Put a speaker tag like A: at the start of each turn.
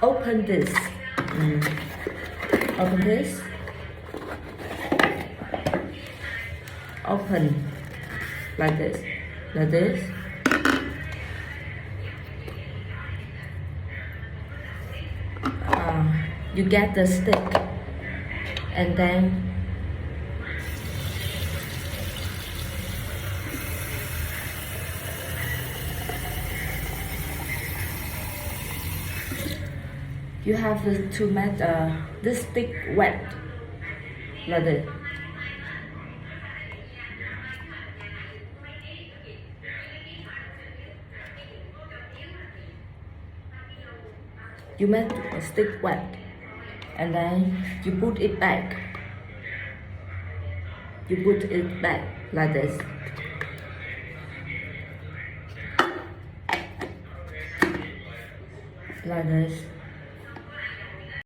A: open this. Open this. Open like this. Like this. You get the stick, and then you have to make this stick wet like this. You make a stick wet, and then you put it back. You put it back like this. Like this.